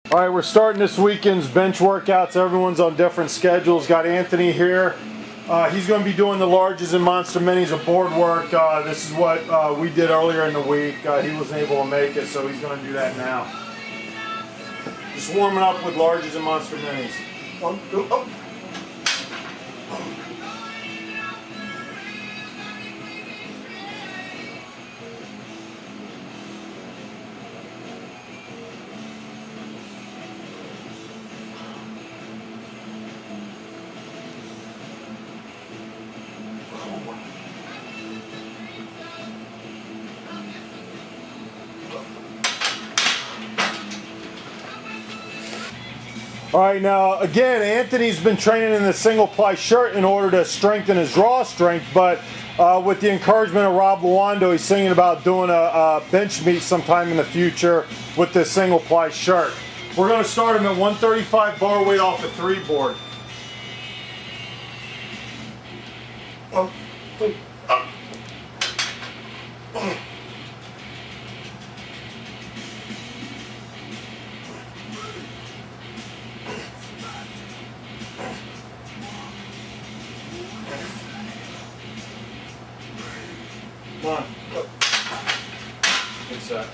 All right, we're starting this weekend's bench workouts. Everyone's on different schedules. Got Anthony here. He's going to be doing the larges and monster minis of board work. This is what we did earlier in the week. He wasn't able to make it, so he's going to do that now. Just warming up with larges and monster minis. 1, 2, up. All right, now again, Anthony's been training in the single ply shirt in order to strengthen his raw strength, but with the encouragement of Rob Luando, he's thinking about doing a bench meet sometime in the future with this single ply shirt. We're going to start him at 135 bar weight off the 3 board. Come on, go. Good set.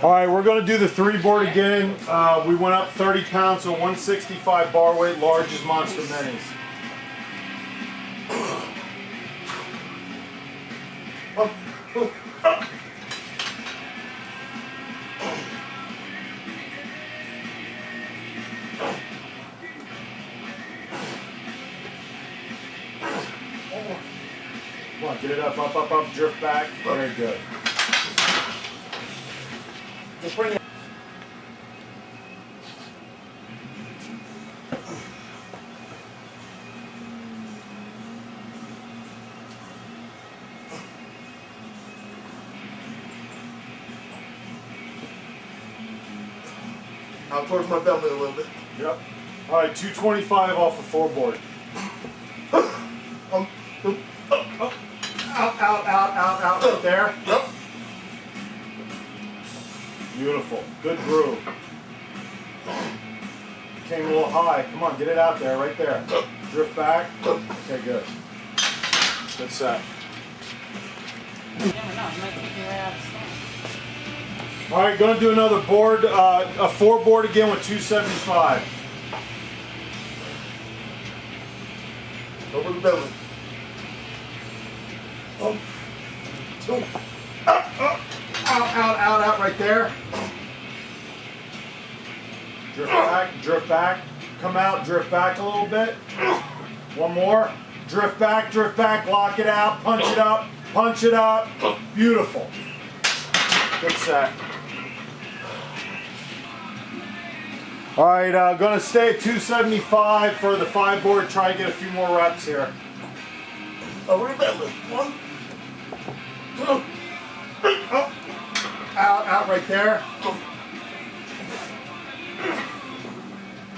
All right, we're going to do the 3 board again. We went up 30 pounds, so 165 bar weight, larges monster minis. Come on, get it up, up, drift back. Very good. Just bring it. Out towards my belly a little bit. Yep. All right, 225 off the 4 board. Out, right there. Yep. Beautiful. Good groove. Came a little high. Come on, get it out there, right there. Drift back. Okay, good. Good set. All right, going to do another board, a 4 board again with 275. Over the belly. Out, right there. Drift back, come out, drift back a little bit. One more. Drift back, lock it out, punch it up. Beautiful. Good set. All right, going to stay at 275 for the 5 board. Try to get a few more reps here. Over the belly. 1, 2, up. Out right there.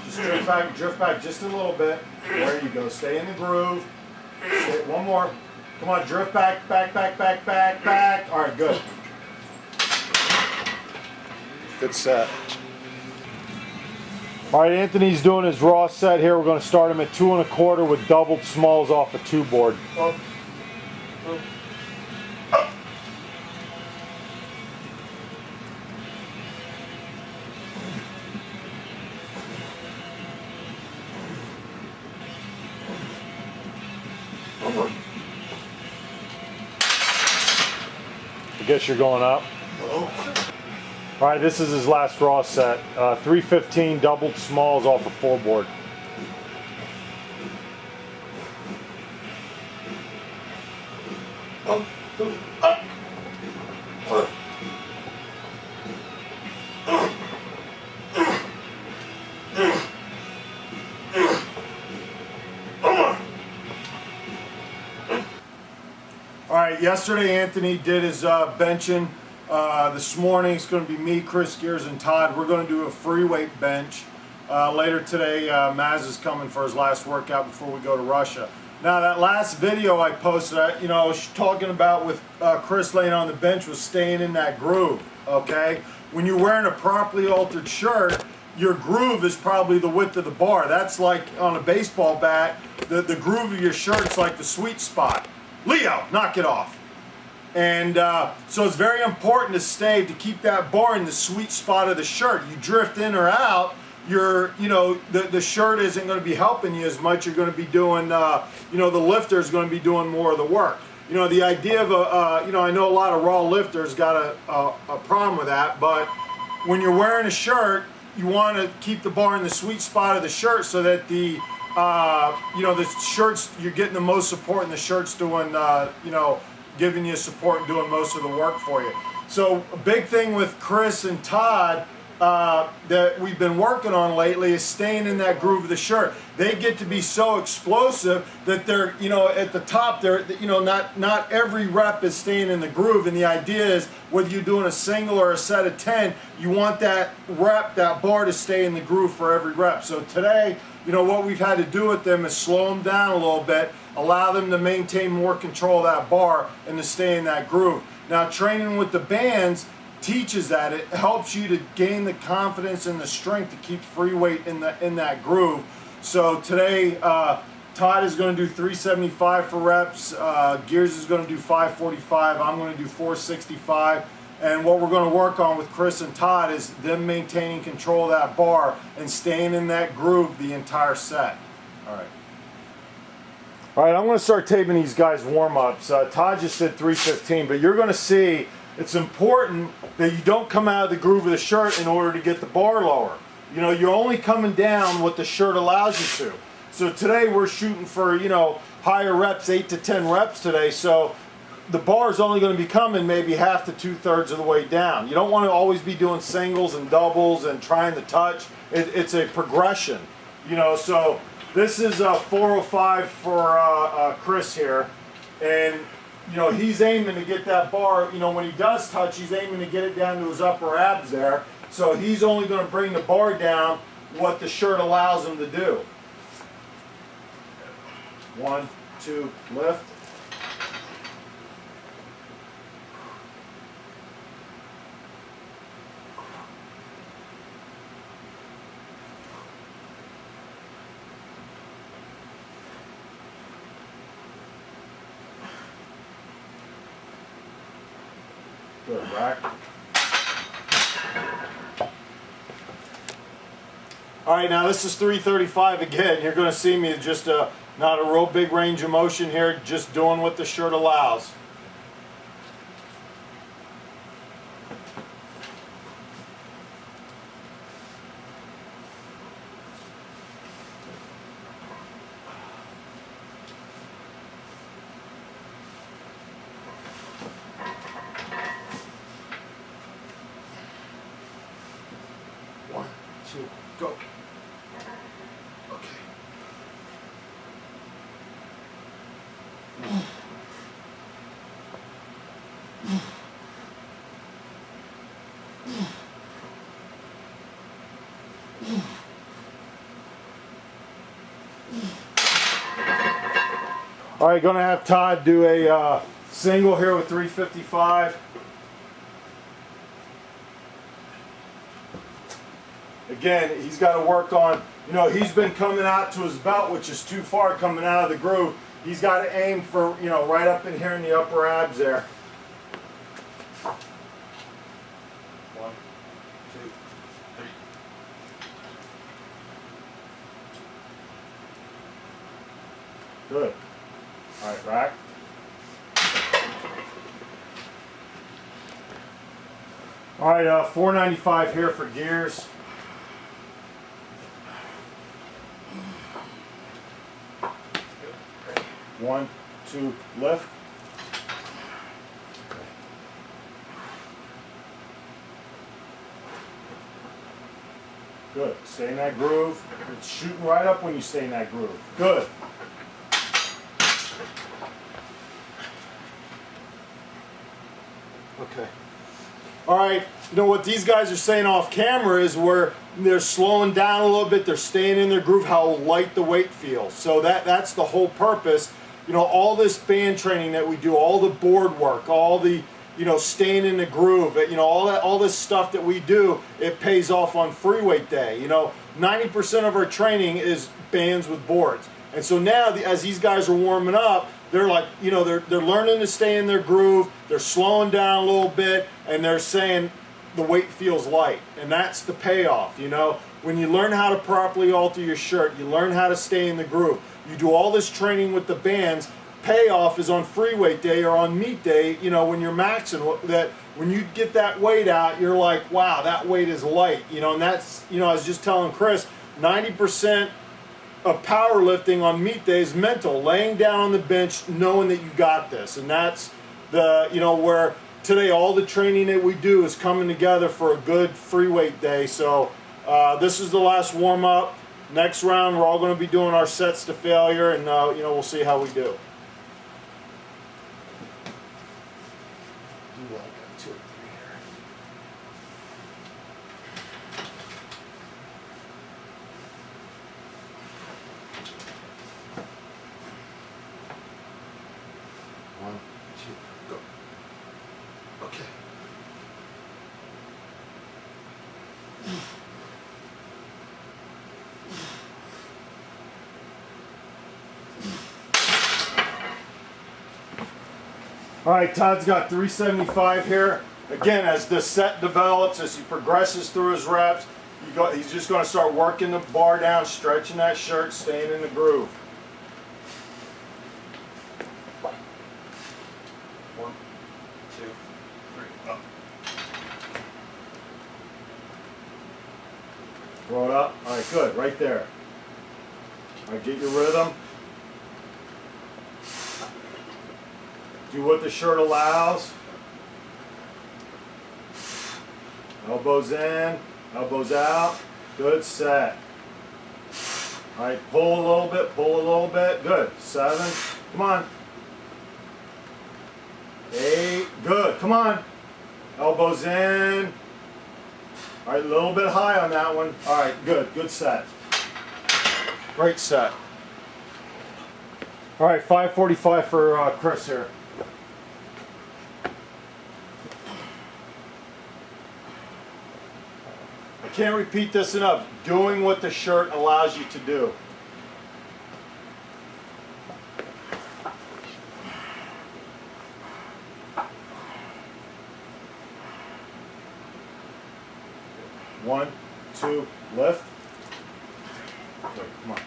Just drift back just a little bit. There you go. Stay in the groove. One more. Come on, drift back. All right, good. Good set. All right, Anthony's doing his raw set here. We're going to start him at 2 1/4 with doubled smalls off the 2 board. I guess you're going up. All right, this is his last raw set. 315 doubled smalls off a 4 board. All right, yesterday Anthony did his benching. This morning it's going to be me, Chris Gears, and Todd. We're going to do a free weight bench. Later today, Maz is coming for his last workout before we go to Russia. Now that last video I posted, I was talking about with Chris laying on the bench was staying in that groove, okay? When you're wearing a properly altered shirt, your groove is probably the width of the bar. That's like on a baseball bat, the groove of your shirt's like the sweet spot. Leo, knock it off. And so it's very important to keep that bar in the sweet spot of the shirt. You drift in or out, the shirt isn't going to be helping you as much. You're going to be doing, the lifter is going to be doing more of the work. The idea of I know a lot of raw lifters got a problem with that, but when you're wearing a shirt, you want to keep the bar in the sweet spot of the shirt so that the shirts, you're getting the most support and the shirt's doing, giving you support and doing most of the work for you. So a big thing with Chris and Todd that we've been working on lately is staying in that groove of the shirt. They get to be so explosive that they're, at the top, they're, not every rep is staying in the groove. And the idea is whether you're doing a single or a set of 10, you want that rep, that bar to stay in the groove for every rep. So today, what we've had to do with them is slow them down a little bit, allow them to maintain more control of that bar and to stay in that groove. Now, training with the bands teaches that. It helps you to gain the confidence and the strength to keep free weight in that groove. So today, Todd is going to do 375 for reps. Gears is going to do 545. I'm going to do 465. And what we're going to work on with Chris and Todd is them maintaining control of that bar and staying in that groove the entire set. All right. All right, I'm going to start taping these guys warm-ups. Todd just did 315, but you're going to see it's important that you don't come out of the groove of the shirt in order to get the bar lower. You're only coming down what the shirt allows you to. So today we're shooting for, higher reps, 8 to 10 reps today. So the bar is only going to be coming maybe half to 2/3 of the way down. You don't want to always be doing singles and doubles and trying to touch. It's a progression, so this is 405 for Chris here. And he's aiming to get that bar, when he does touch, he's aiming to get it down to his upper abs there. So he's only going to bring the bar down what the shirt allows him to do. 1, 2, lift. Good, rack. All right, now this is 335 again. You're going to see me just not a real big range of motion here, just doing what the shirt allows. Go. Okay. All right, going to have Todd do a single here with 355. Again, he's got to work on, he's been coming out to his belt, which is too far coming out of the groove. He's got to aim for, right up in here in the upper abs there. 1, 2, 3. Good. All right, rack. All right, 495 here for gears. One, two, lift. Good. Stay in that groove. It's shooting right up when you stay in that groove. Good. Okay. All right. What these guys are saying off camera is where they're slowing down a little bit. They're staying in their groove, how light the weight feels. So that's the whole purpose. All this band training that we do, all the board work, all the you know, staying in the groove, you know, all this stuff that we do, it pays off on free weight day. You know, 90% of our training is bands with boards. And so now, as these guys are warming up, they're like, you know, they're learning to stay in their groove, they're slowing down a little bit, and they're saying the weight feels light. And that's the payoff, you know. When you learn how to properly alter your shirt, you learn how to stay in the groove, you do all this training with the bands, payoff is on free weight day or on meet day, you know, when you're maxing, that when you get that weight out, you're like, wow, that weight is light, you know. And that's, you know, I was just telling Chris, 90% of powerlifting on meet day is mental, laying down on the bench knowing that you got this. And that's the, you know, where today all the training that we do is coming together for a good free weight day. So this is the last warm up. Next round we're all going to be doing our sets to failure, and you know, we'll see how we do. Do like 2 or 3 here. One, two, go. Okay. All right, Todd's got 375 here. Again, as the set develops, as he progresses through his reps, he's just going to start working the bar down, stretching that shirt, staying in the groove. 1, 2, 3, up. Throw it up. All right, good, right there. All right, get your rhythm. Do what the shirt allows. Elbows in, elbows out. Good, set. All right, pull a little bit, Good, 7, come on. 8, good, come on. Elbows in. All right, a little bit high on that one. All right, good set. Great set. All right, 5:45 for Chris here. I can't repeat this enough. Doing what the shirt allows you to do. One, two, lift. Okay, come on.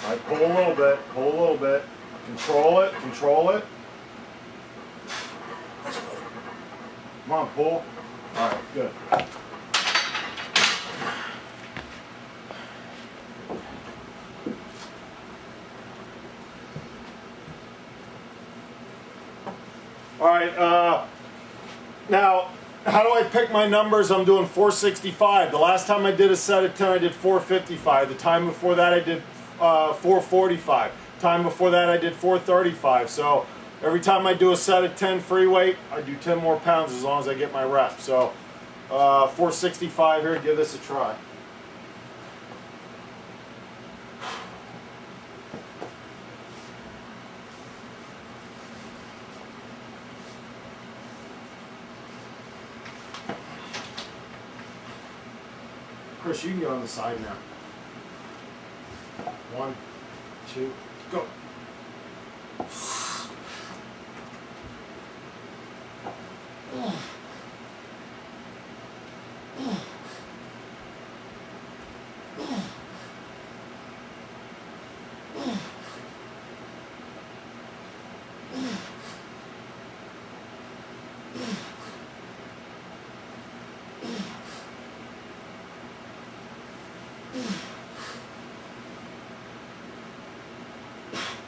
All right, pull a little bit. Control it. Come on, pull. All right, good. All right, now, how do I pick my numbers? I'm doing 465. The last time I did a set of 10, I did 455. The time before that, I did 445. Time before that, I did 435. So every time I do a set of 10 free weight, I do 10 more pounds as long as I get my reps. So 465 here, give this a try. Chris, you can get on the side now. 1, 2, go.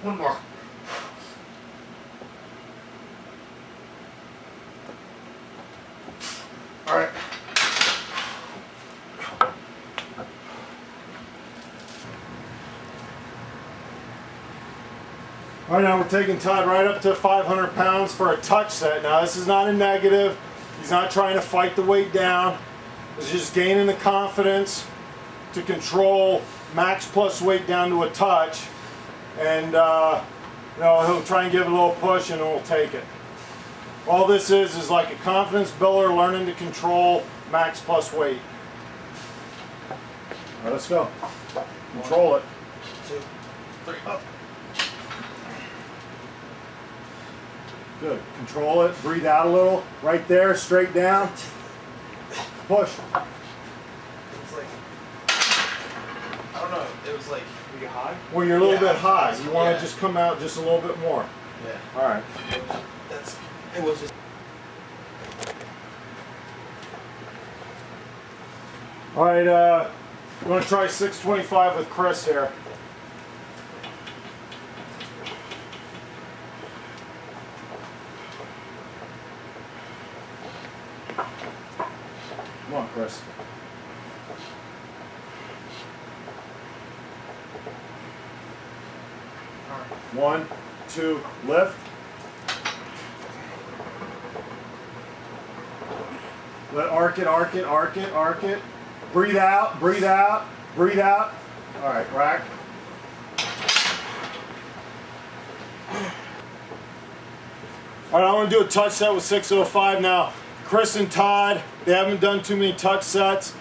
One more. All right. All right, now we're taking Todd right up to 500 pounds for a touch set. Now this is not a negative. He's not trying to fight the weight down. He's just gaining the confidence to control max plus weight down to a touch. And you know, he'll try and give it a little push and we'll take it. All this is like a confidence builder, learning to control max plus weight. All right, let's go. Control it. 2, 3, up. Good. Control it. Breathe out a little. Right there. Straight down. Push. It's like, I don't know. It was like, Were you high? Well, you're a little bit high. yeah. You want to just come out just a little bit more. yeah. All right. It was just. All right. You want to try 625 with Chris here. Come on, Chris. One, two, lift. Let arc it, arc it, arc it, arc it. Breathe out, breathe out, breathe out. All right, rack. All right, I want to do a touch set with 605 now. Chris and Todd, they haven't done too many touch sets.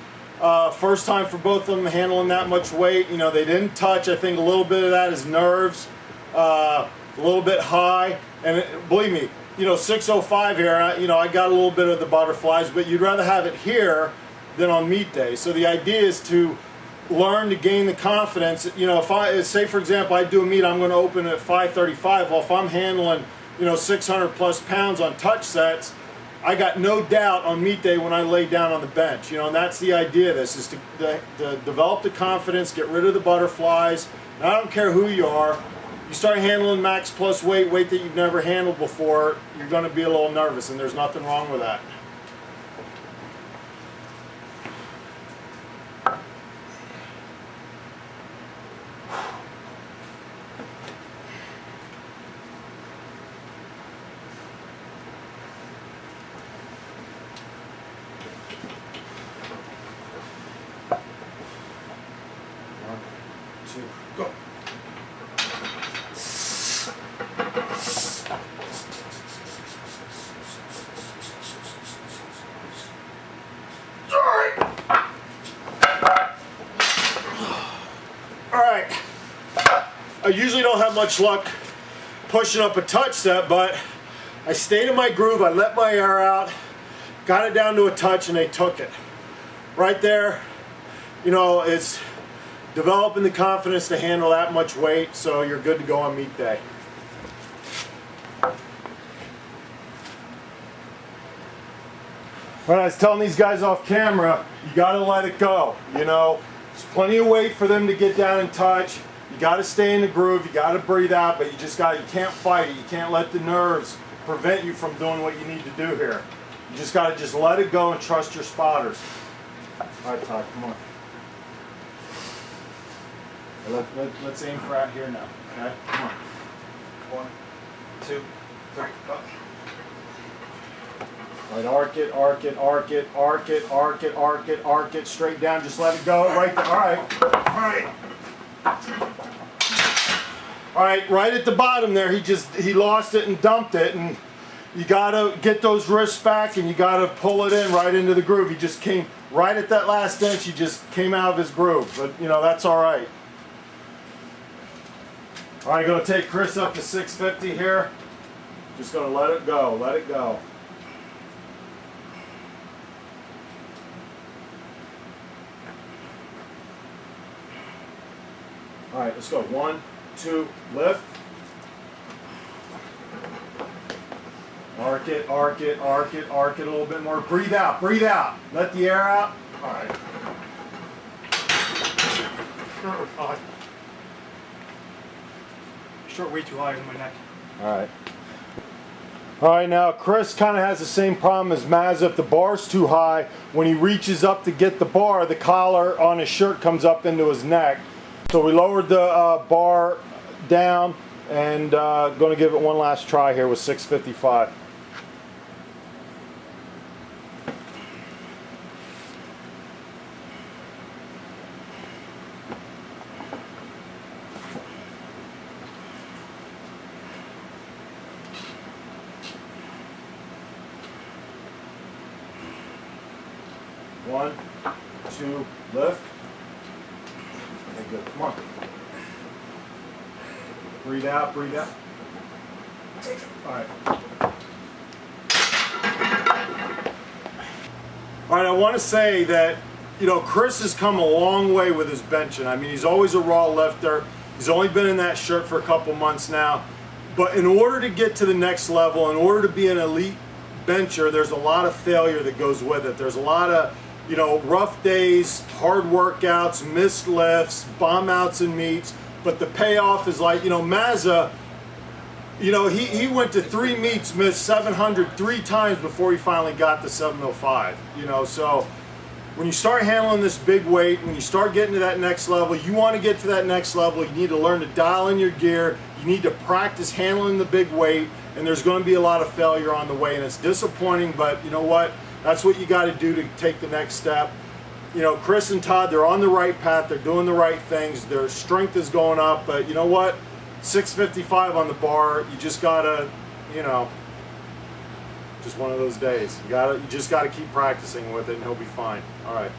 First time for both of them handling that much weight. You know, they didn't touch. I think a little bit of that is nerves, a little bit high. And believe me, you know, 605 here, you know, I got a little bit of the butterflies, but you'd rather have it here than on meet day. So the idea is to learn to gain the confidence. You know, if I, say for example, I do a meet, I'm going to open at 535. Well, if I'm handling, you know, 600 plus pounds on touch sets, I got no doubt on meet day when I lay down on the bench, you know, and that's the idea of this, is to develop the confidence, get rid of the butterflies. And I don't care who you are, you start handling max plus weight that you've never handled before, you're going to be a little nervous, and there's nothing wrong with that. Two, go. All right. I usually don't have much luck pushing up a touch set, but I stayed in my groove, I let my air out, got it down to a touch, and they took it. Right there, you know, it's developing the confidence to handle that much weight, so you're good to go on meet day. When I was telling these guys off camera, you got to let it go. You know, there's plenty of weight for them to get down and touch. You got to stay in the groove. You got to breathe out, but you can't fight it. You can't let the nerves prevent you from doing what you need to do here. You just got to just let it go and trust your spotters. All right, Todd, come on. Let's aim for out here now, okay? Come on. 1, 2, 3, up. All right, arc it, arc it, arc it, arc it, arc it, arc it, arc it, straight down, just let it go, right there, all right. All right. All right, right at the bottom there, he lost it and dumped it, and you gotta get those wrists back and you gotta pull it in right into the groove. He just came right at that last inch, he just came out of his groove, but you know, that's all right. All right, gonna take Chris up to 650 here. Just gonna let it go, let it go. All right, let's go. 1, 2, lift. Arc it, arc it, arc it, arc it a little bit more. Breathe out, breathe out. Let the air out. All right. Short way too high on my neck. All right. All right, now Chris kind of has the same problem as Maz. If the bar's too high, when he reaches up to get the bar, the collar on his shirt comes up into his neck. So we lowered the bar down and going to give it one last try here with 655. One, two, lift. Okay, good. Come on. Breathe out, breathe out. All right. All right, I want to say that, you know, Chris has come a long way with his benching. I mean, he's always a raw lifter. He's only been in that shirt for a couple months now. But in order to get to the next level, in order to be an elite bencher, there's a lot of failure that goes with it. There's a lot of, you know, rough days, hard workouts, missed lifts, bomb outs and meets. But the payoff is like, you know, Mazza, you know, he went to 3 meets, missed 700 3 times before he finally got to 705. You know, so when you start handling this big weight, when you start getting to that next level, you want to get to that next level, you need to learn to dial in your gear, you need to practice handling the big weight, and there's going to be a lot of failure on the way, and it's disappointing, but you know what? That's what you got to do to take the next step. You know, Chris and Todd, they're on the right path, they're doing the right things, their strength is going up, but you know what? 655 on the bar, you just got to, you know, just one of those days. You just got to keep practicing with it and he'll be fine. All right.